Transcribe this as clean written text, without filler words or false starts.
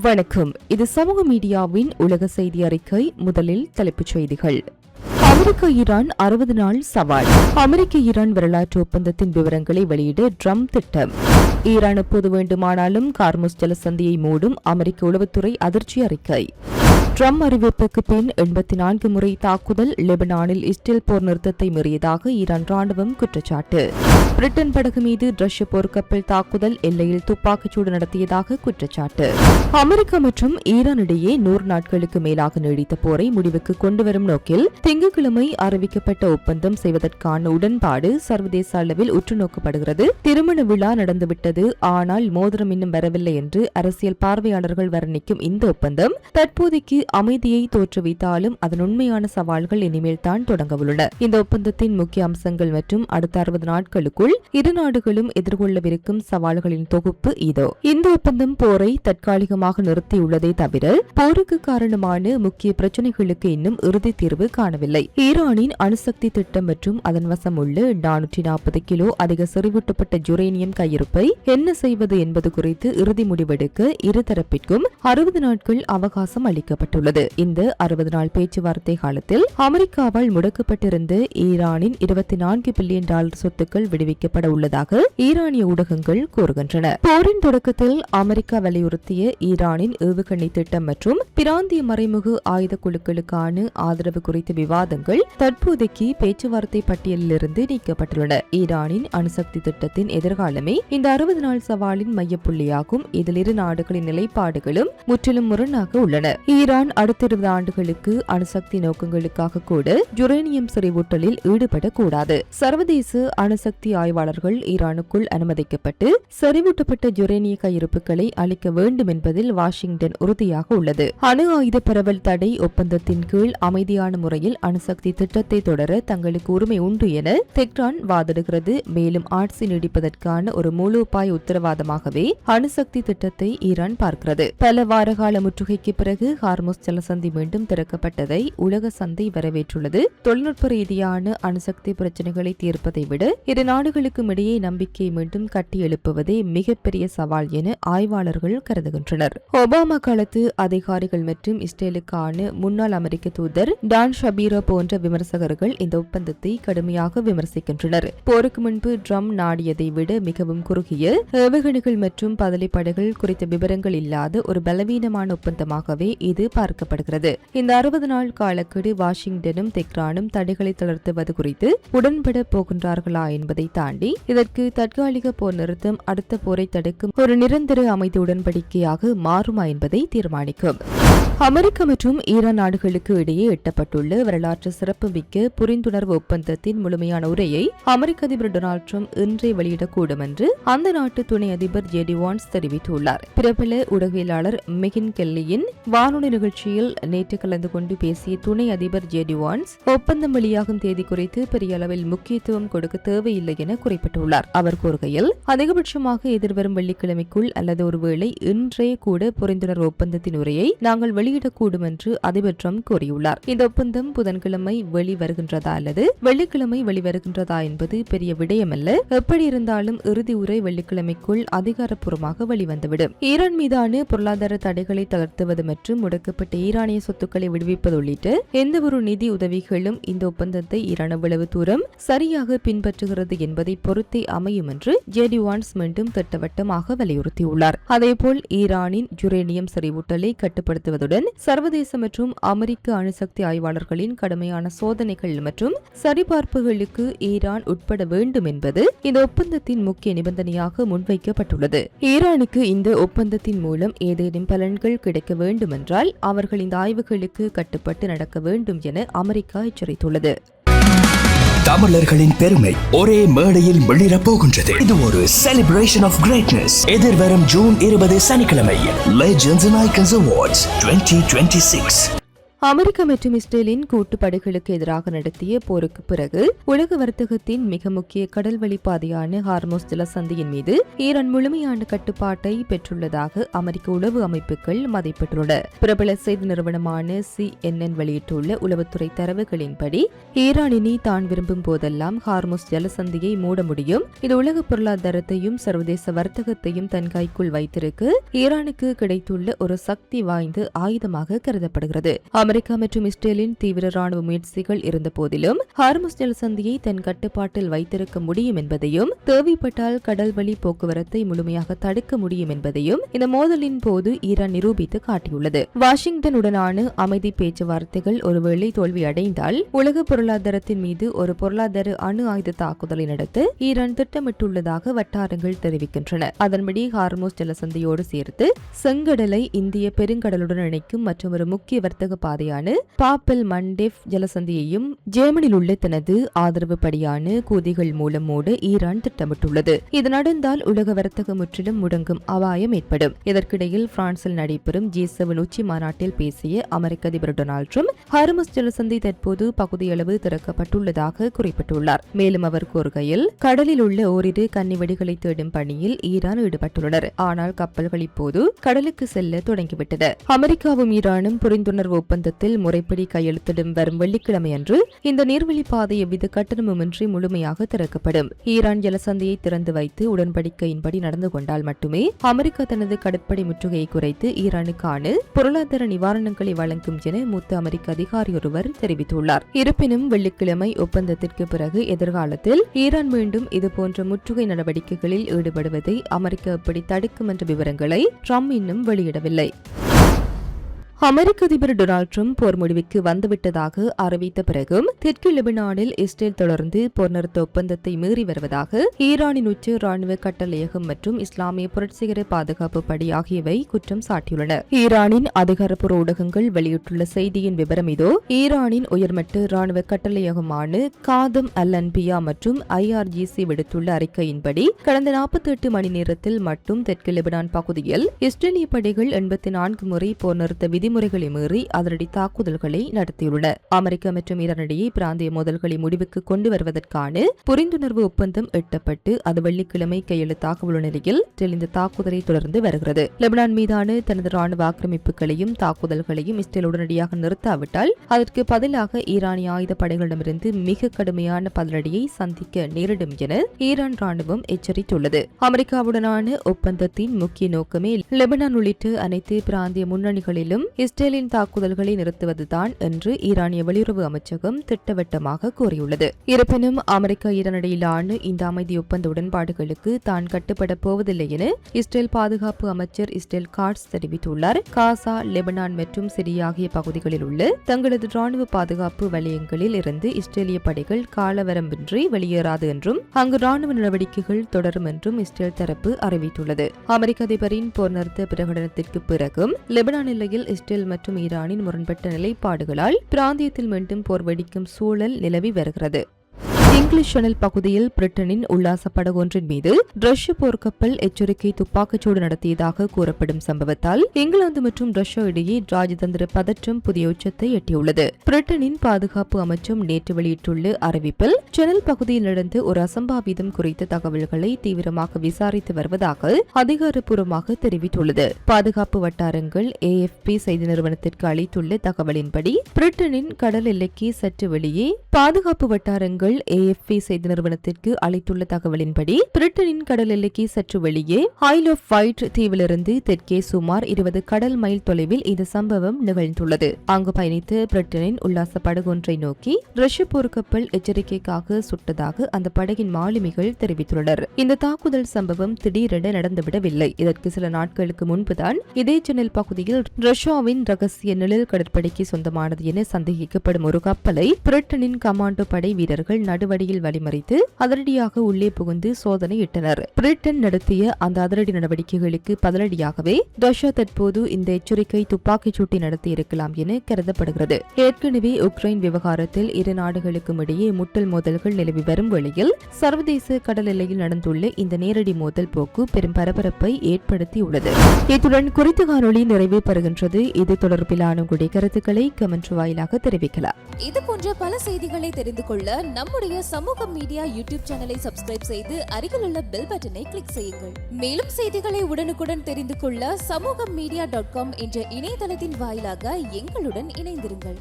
வணக்கம். இது சமூக மீடியாவின் உலக செய்தி அறிக்கை. முதலில் தலைப்புச் செய்திகள். அமெரிக்க ஈரான் 60 நாள் சவால். அமெரிக்க ஈரான் வரலாற்று ஒப்பந்தத்தின் விவரங்களை வெளியிட ட்ரம்ப் திட்டம். ஈரான் எப்போது வேண்டுமானாலும் கார்முஸ் ஜலசந்தியை மூடும் அமெரிக்க உளவுத்துறை அதிர்ச்சி அறிக்கை. ட்ரம்ப் அறிவிப்புக்கு பின் 84 முறை தாக்குதல். லெபனானில் இஸ்ரேல் போர் நிறுத்தத்தை மீறியதாக ஈரான் ராணுவம் குற்றச்சாட்டு. பிரிட்டன் படகு மீது ரஷ்ய போர்க்கப்பல் தாக்குதல். எல்லையில் துப்பாக்கிச்சூடு நடத்தியதாக குற்றச்சாட்டு. அமெரிக்கா மற்றும் ஈரான் இடையே 100 நாட்களுக்கு மேலாக நீடித்த போரை முடிவுக்கு கொண்டுவரும் நோக்கில் திங்கட்கிழமை அறிவிக்கப்பட்ட ஒப்பந்தம் செய்வதற்கான உடன்பாடு சர்வதேச அளவில் உற்றுநோக்கப்படுகிறது. திருமண விழா நடந்துவிட்டது, ஆனால் மோதிரம் இன்னும் வரவில்லை என்று அரசியல் பார்வையாளர்கள் வர்ணிக்கும் இந்த ஒப்பந்தம் தற்போதைக்கு அமைதியை தோற்றுவித்தாலும் அதன் உண்மையான சவால்கள் இனிமேல் தான் தொடங்கவுள்ளன. இந்த ஒப்பந்தத்தின் முக்கிய அம்சங்கள் மற்றும் அடுத்த 60 நாட்களுக்குள் இரு நாடுகளும் எதிர்கொள்ளவிருக்கும் சவால்களின் தொகுப்பு இதோ. இந்த ஒப்பந்தம் போரை தற்காலிகமாக நிறுத்தியுள்ளதை தவிர போருக்கு காரணமான முக்கிய பிரச்சினைகளுக்கு இன்னும் இறுதி தீர்வு காணவில்லை. ஈரானின் அணுசக்தி திட்டம் மற்றும் அதன் வசம் உள்ள 440 கிலோ அதிக செறிவூட்டப்பட்ட யுரேனியம் கையிருப்பை என்ன செய்வது என்பது குறித்து இறுதி முடிவெடுக்க இருதரப்பிற்கும் 60 நாட்கள் அவகாசம் அளிக்கப்பட்டது. இந்த 60 நாள் பேச்சுவார்த்தை காலத்தில் அமெரிக்காவால் முடக்கப்பட்டிருந்த ஈரானின் $24 பில்லியன் சொத்துக்கள் விடுவிக்கப்பட உள்ளதாக ஈரானிய ஊடகங்கள் கூறுகின்றன. போரின் தொடக்கத்தில் அமெரிக்கா வலியுறுத்திய ஈரானின் ஏவுகணை திட்டம் மற்றும் பிராந்திய மறைமுக ஆயுத குழுக்களுக்கான ஆதரவு குறித்த விவாதங்கள் தற்போதைக்கு பேச்சுவார்த்தை பட்டியலிலிருந்து நீக்கப்பட்டுள்ளன. ஈரானின் அணுசக்தி திட்டத்தின் எதிர்காலமே இந்த 60 நாள் சவாலின் மையப்புள்ளியாகும். இதில் இரு நாடுகளின் நிலைப்பாடுகளும் முற்றிலும் முரணாக உள்ளன. ஈரான் அடுத்த 20 ஆண்டுகளுக்கு அணுசக்தி நோக்கங்களுக்காக கூட யுரேனியம் செறிவூட்டலில் ஈடுபடக்கூடாது. சர்வதேச அணுசக்தி ஆய்வாளர்கள் ஈரானுக்குள் அனுமதிக்கப்பட்டு செறிவூட்டப்பட்ட யுரேனிய கையிருப்புகளை அளிக்க வேண்டும் என்பதில் வாஷிங்டன் உறுதியாக உள்ளது. அணு ஆயுத பரவல் தடை ஒப்பந்தத்தின் கீழ் அமைதியான முறையில் அணுசக்தி திட்டத்தை தொடர தங்களுக்கு உரிமை உண்டு என தெஹ்ரான் வாதிடுகிறது. மேலும் ஆட்சி நீடிப்பதற்கான ஒரு மூலோபாய உத்தரவாதமாகவே அணுசக்தி திட்டத்தை ஈரான் பார்க்கிறது. பல வாரகால முற்றுகைக்கு பிறகு ஹார்முஸ் ஜலசந்தி மீண்டும் திறக்கப்பட்டதை உலக சந்தை வரவேற்றுள்ளது. தொழில்நுட்ப ரீதியான அணுசக்தி பிரச்சினைகளை தீர்ப்பதை விட இரு நாடுகளுக்கும் இடையே நம்பிக்கையை மீண்டும் கட்டி எழுப்புவதே மிகப்பெரிய சவால் என ஆய்வாளர்கள் கருதுகின்றனர். ஒபாமா காலத்து அதிகாரிகள் மற்றும் இஸ்ரேலுக்கான முன்னாள் அமெரிக்க தூதர் டான் ஷபீரோ போன்ற விமர்சகர்கள் இந்த ஒப்பந்தத்தை கடுமையாக விமர்சிக்கின்றனர். போருக்கு முன்பு ட்ரம்ப் நாடியதை விட மிகவும் குறுகிய ஏவுகணைகள் மற்றும் பதலிப்படைகள் குறித்த விவரங்கள் இல்லாத ஒரு பலவீனமான ஒப்பந்தமாகவே இது பார்க்கப்படுகிறது. இந்த 60 நாள் காலக்கெடு வாஷிங்டனும் தெஹ்ரானும் தடைகளை தளர்த்துவது குறித்து உடன்பட போகின்றார்களா என்பதை தாண்டி இதற்கு தற்காலிக போர் நிறுத்தம் அடுத்த போரை தடுக்கும் ஒரு நிரந்தர அமைதி உடன்படிக்கையாக மாறுமா என்பதை தீர்மானிக்கும். அமெரிக்கா மற்றும் ஈரான் நாடுகளுக்கு இடையே எட்டப்பட்டுள்ள வரலாற்று சிறப்புமிக்க புரிந்துணர்வு ஒப்பந்தத்தின் முழுமையான உரையை அமெரிக்க அதிபர் டொனால்ட் ட்ரம்ப் இன்றே வெளியிடக்கூடும் என்று அந்த நாட்டு துணை அதிபர் ஜேடி வான்ஸ் தெரிவித்துள்ளார். பிரபல ஊடகவியலாளர் மெகின் கெல்லியின் வானொலி நிகழ்ச்சியில் நேற்று கலந்து கொண்டு பேசிய துணை அதிபர் ஜேடி வான்ஸ் ஒப்பந்தம் வெளியாகும் தேதி குறித்து பெரிய அளவில் முக்கியத்துவம் கொடுக்க தேவையில்லை என குறிப்பிட்டுள்ளார். அவர் கூறுகையில், அதிகபட்சமாக எதிர்வரும் வெள்ளிக்கிழமைக்குள் அல்லது ஒருவேளை இன்றே கூட புரிந்துணர்வு ஒப்பந்தத்தின் உரையை நாங்கள் வெளியிடக்கூடும் என்று அதிபர் ட்ரம்ப் கூறியுள்ளார். இந்த ஒப்பந்தம் புதன்கிழமை வெளிவருகின்றதா அல்லது வெள்ளிக்கிழமை வெளிவருகின்றதா என்பது பெரிய விடயமல்ல. எப்படி இருந்தாலும் இறுதி உரை வெள்ளிக்கிழமைக்குள் அதிகாரப்பூர்வமாக வெளிவந்துவிடும். ஈரான் மீதான பொருளாதார தடைகளை தளர்த்துவது மற்றும் முடக்கப்பட்ட ஈரானிய சொத்துக்களை விடுவிப்பது உள்ளிட்ட எந்த ஒரு நிதி உதவிகளும் இந்த ஒப்பந்தத்தை ஈரான் எவ்வளவு தூரம் சரியாக பின்பற்றுகிறது என்பதை பொறுத்தே அமையும் என்று ஜேடி வான்ஸ் மீண்டும் திட்டவட்டமாக வலியுறுத்தியுள்ளார். அதேபோல் ஈரானின் யுரேனியம் செறிவூட்டலை கட்டுப்படுத்துவதுடன் சர்வதேச மற்றும் அமெரிக்க அணுசக்தி ஆய்வாளர்களின் கடுமையான சோதனைகள் மற்றும் சரிபார்ப்புகளுக்கு ஈரான் உட்பட வேண்டும் என்பது இந்த ஒப்பந்தத்தின் முக்கிய நிபந்தனையாக முன்வைக்கப்பட்டுள்ளது. ஈரானுக்கு இந்த ஒப்பந்தத்தின் மூலம் ஏதேனும் பலன்கள் கிடைக்க வேண்டுமென்றால் அவர்கள் இந்த ஆய்வுகளுக்கு கட்டுப்பட்டு நடக்க வேண்டும் என அமெரிக்கா எச்சரித்துள்ளது. தமிழர்களின் பெருமை ஒரே மேடையில் வெளியிடப் போகின்றது. இது ஒரு செலிப்ரேஷன் ஆஃப் கிரேட்னஸ். எதிர்வரும் ஜூன் 20 சனிக்கிழமை legends and icons awards 2026. America மற்றும் இஸ்ரேலின் கூட்டுப்படைகளுக்கு எதிராக நடத்திய போருக்கு பிறகு உலக வர்த்தகத்தின் மிக முக்கிய கடல்வழி பாதையான ஹார்மோஸ் ஜலசந்தியின் மீது ஈரான் முழுமையான கட்டுப்பாட்டை பெற்றுள்ளதாக அமெரிக்க உளவு அமைப்புகள் மதிப்பிட்டுள்ளன. பிரபல செய்தி நிறுவனமான CNN வெளியிட்டுள்ள உளவுத்துறை தரவுகளின்படி ஈரான் இனி தான் விரும்பும் போதெல்லாம் ஹார்மோஸ் ஜலசந்தியை மூட முடியும். இது உலக பொருளாதாரத்தையும் சர்வதேச வர்த்தகத்தையும் தன் கைக்குள் வைத்திருக்க ஈரானுக்கு கிடைத்துள்ள ஒரு சக்தி வாய்ந்த ஆயுதமாக கருதப்படுகிறது. அமெரிக்கா மற்றும் இஸ்ரேலின் தீவிர ராணுவ முயற்சிகள் இருந்த போதிலும் ஹார்முஸ் ஜலசந்தியை தன் கட்டுப்பாட்டில் வைத்திருக்க முடியும் என்பதையும் தேவைப்பட்டால் கடல்வழி போக்குவரத்தை முழுமையாக தடுக்க முடியும் என்பதையும் இந்த மோதலின் போது ஈரான் நிரூபித்து காட்டியுள்ளது. வாஷிங்டனுடனான அமைதி பேச்சுவார்த்தைகள் ஒருவேளை தோல்வியடைந்தால் உலக பொருளாதாரத்தின் மீது ஒரு பொருளாதார அணு ஆயுத தாக்குதலை நடத்த ஈரான் திட்டமிட்டுள்ளதாக வட்டாரங்கள் தெரிவிக்கின்றன. அதன்படி ஹார்முஸ் ஜலசந்தியோடு சேர்த்து செங்கடலை இந்திய பெருங்கடலுடன் இணைக்கும் மற்றொரு முக்கிய வர்த்தக பாதையான பாப்பல் மண்டேப் ஜலசந்தியையும் ஜெர்மனியில் உள்ள தனது ஆதரவு படியான கூதிகள் மூலம் மூட ஈரான் திட்டமிட்டுள்ளது. இது நடந்தால் உலக வர்த்தகம் முற்றிலும் முடங்கும் அபாயம் ஏற்படும். இதற்கிடையில் பிரான்சில் நடைபெறும் G7 உச்சி மாநாட்டில் பேசிய அமெரிக்க அதிபர் டொனால்ட் ட்ரம்ப் ஹார்முஸ் ஜலசந்தி தற்போது பகுதியளவு திறக்கப்பட்டுள்ளதாக குறிப்பிட்டுள்ளார். மேலும் அவர் கூறுகையில் கடலில் உள்ள ஓரிரு கன்னிவெடிகளை தேடும் பணியில் ஈரான் ஈடுபட்டுள்ளனர். ஆனால் கப்பல்கள் இப்போது கடலுக்கு செல்ல தொடங்கிவிட்டன. அமெரிக்காவும் ஈரானும் புரிந்துணர்வு ஒப்பந்தத்தில் முறைப்படி கையெழுத்திடும் வரும் வெள்ளிக்கிழமையன்று இந்த நீர்வழி பாதை எவ்வித கட்டணமுமின்றி முழுமையாக திறக்கப்படும். ஈரான் ஜலசந்தியை திறந்து வைத்து உடன்படிக்கையின்படி நடந்து கொண்டால் மட்டுமே அமெரிக்கா தனது கடற்படை முற்றுகையை குறைத்து ஈரானுக்கான பொருளாதார நிவாரணங்களை வழங்கும் என மூத்த அமெரிக்க அதிகாரி ஒருவர் தெரிவித்துள்ளார். இருப்பினும் வெள்ளிக்கிழமை ஒப்பந்தத்திற்கு பிறகு எதிர்காலத்தில் ஈரான் மீண்டும் இதுபோன்ற முற்றுகை நடவடிக்கைகளில் ஈடுபடுவதை அமெரிக்கா எப்படி தடுக்கும் என்ற விவரங்களை ட்ரம்ப் இன்னும் வெளியிடவில்லை. அமெரிக்க அதிபர் டொனால்ட் ட்ரம்ப் போர் முடிவுக்கு வந்துவிட்டதாக அறிவித்த பிறகும் தெற்கு லெபனானில் இஸ்ரேல் தொடர்ந்து போர் நிறுத்த ஒப்பந்தத்தை மீறி வருவதாக ஈரானின் உச்ச ராணுவ கட்டளையகம் மற்றும் இஸ்லாமிய புரட்சிகர பாதுகாப்பு படை ஆகியவை குற்றம் சாட்டியுள்ளன. ஈரானின் அதிகாரப்பூர்வ ஊடகங்கள் வெளியிட்டுள்ள செய்தியின் விவரம் இதோ. ஈரானின் உயர்மட்ட ராணுவ கட்டளையகமான காதம் அல் அன்பியா மற்றும் IRGC விடுத்துள்ள அறிக்கையின்படி கடந்த 48 மணி நேரத்தில் மட்டும் தெற்கு லெபனான் பகுதியில் இஸ்ரேலிய படைகள் 84 முறை போர் நிறுத்த விதிமுறைகளை மீறி அதிரடி தாக்குதல்களை நடத்தியுள்ளன. அமெரிக்கா மற்றும் ஈரானிடையே பிராந்திய மோதல்களை முடிவுக்கு கொண்டு வருவதற்கான புரிந்துணர்வு ஒப்பந்தம் எட்டப்பட்டு அது வெள்ளிக்கிழமை கையெழுத்தாக உள்ள நிலையில் இந்த தாக்குதலை தொடர்ந்து வருகிறது. லெபனான் மீதான தனது ராணுவ ஆக்கிரமிப்புகளையும் தாக்குதல்களையும் இஸ்ரேல் உடனடியாக நிறுத்தாவிட்டால் அதற்கு பதிலாக ஈரானிய ஆயுத படைகளிடமிருந்து மிக கடுமையான பதிலடியை சந்திக்க நேரிடும் என ஈரான் ராணுவம் எச்சரித்துள்ளது. அமெரிக்காவுடனான ஒப்பந்தத்தின் முக்கிய நோக்கமே லெபனான் உள்ளிட்ட அனைத்து பிராந்திய முன்னணிகளிலும் இஸ்ரேலின் தாக்குதல்களை நிறுத்துவதுதான் என்று ஈரானிய வெளியுறவு அமைச்சகம் திட்டவட்டமாக கூறியுள்ளது. இருப்பினும் அமெரிக்கா ஈரான் இடையிலான இந்த அமைதி ஒப்பந்த உடன்பாடுகளுக்கு தான் கட்டுப்பட போவதில்லை என இஸ்ரேல் பாதுகாப்பு அமைச்சர் இஸ்ரேல் காட்ஸ் தெரிவித்துள்ளார். காசா, லெபனான் மற்றும் சிரியா ஆகிய பகுதிகளில் உள்ள தங்களது ராணுவ பாதுகாப்பு வலயங்களில் இருந்து இஸ்ரேலிய படைகள் காலவரம்பின்றி வெளியேறாது என்றும் அங்கு ராணுவ நடவடிக்கைகள் தொடரும் என்றும் இஸ்ரேல் தரப்பு அறிவித்துள்ளது. அமெரிக்க அதிபரின் போர் நிறுத்த பிரகடனத்திற்கு பிறகும் லெபனான் எல்லையில் இஸ்ரேல் மற்றும் ஈரானின் முரண்பட்ட நிலைப்பாடுகளால் பிராந்தியத்தில் மீண்டும் போர் வெடிக்கும் சூழல் நிலவி வருகிறது. இங்கிலீஷ் சேனல் பகுதியில் பிரிட்டனின் உல்லாச படகொன்றின் மீது ரஷ்ய போர்க்கப்பல் எச்சரிக்கை துப்பாக்கிச்சூடு நடத்தியதாக கூறப்படும் சம்பவத்தால் இங்கிலாந்து மற்றும் ரஷ்யா இடையே ராஜதந்திர பதற்றம் புதிய உச்சத்தை எட்டியுள்ளது. பிரிட்டனின் பாதுகாப்பு அமைச்சம் நேற்று வெளியிட்டுள்ள அறிவிப்பில் சேனல் பகுதியில் நடந்த ஒரு அசம்பாவிதம் குறித்த தகவல்களை தீவிரமாக விசாரித்து வருவதாக அதிகாரப்பூர்வமாக தெரிவித்துள்ளது. பாதுகாப்பு வட்டாரங்கள் AFP செய்தி நிறுவனத்திற்கு அளித்துள்ள தகவலின்படி பிரிட்டனின் கடல் எல்லைக்கு சற்று வெளியே பாதுகாப்பு வட்டாரங்கள் AFP செய்தி நிறுவனத்திற்கு அளித்துள்ள தகவலின்படி பிரிட்டனின் கடல் எல்லைக்கு சற்று வெளியே ஐல் ஆஃப் வைட் தீவிலிருந்து தெற்கே சுமார் 20 கடல் மைல் தொலைவில் இந்த சம்பவம் நிகழ்ந்துள்ளது. அங்கு பயணித்த பிரிட்டனின் உல்லாச படகொன்றை நோக்கி ரஷ்ய போர்க்கப்பல் எச்சரிக்கைக்காக சுட்டதாக அந்த படகின் மாலுமிகள் தெரிவித்துள்ளனர். இந்த தாக்குதல் சம்பவம் திடீரென நடந்துவிடவில்லை. இதற்கு சில நாட்களுக்கு முன்புதான் இதே சேனல் பகுதியில் ரஷ்யாவின் ரகசிய நிழல் கடற்படைக்கு சொந்தமானது என சந்தேகிக்கப்படும் ஒரு கப்பலை பிரிட்டனின் கமாண்டோ படை வீரர்கள் நடுவ வழியில் வழிமறித்து அதிரடியாக உள்ளே புகுந்து சோதனையிட்டனர். பிரிட்டன் நடத்திய அந்த அதிரடி நடவடிக்கைகளுக்கு பதிலடியாகவே ரஷ்யா தற்போது இந்த எச்சரிக்கை துப்பாக்கிச் சூட்டை நடத்தியிருக்கலாம் என கருதப்படுகிறது. ஏற்கனவே உக்ரைன் விவகாரத்தில் இரு நாடுகளுக்கும் இடையே முட்டல் மோதல்கள் நிலவி வரும் வேளையில் சர்வதேச கடல் எல்லையில் நடந்துள்ள இந்த நேரடி மோதல் போக்கு பெரும் பரபரப்பை ஏற்படுத்தியுள்ளது. இத்துடன் குறித்த காணொலி நிறைவு பெறுகின்றது. இது தொடர்பிலான உங்களுடைய கருத்துக்களை கமெண்ட் வாயிலாக தெரிவிக்கலாம். இது போன்ற பல செய்திகளை தெரிந்து கொள்ள நம்முடைய சமூக மீடியா யூடியூப் சேனலை சப்ஸ்கிரைப் செய்து அருகில் உள்ள பெல் பட்டனை கிளிக் செய்யுங்கள். மேலும் செய்திகளை உடனுக்குடன் தெரிந்து கொள்ள சமூகமீடியா.com என்ற இணையதளத்தின் வாயிலாக எங்களுடன் இணைந்திருங்கள்.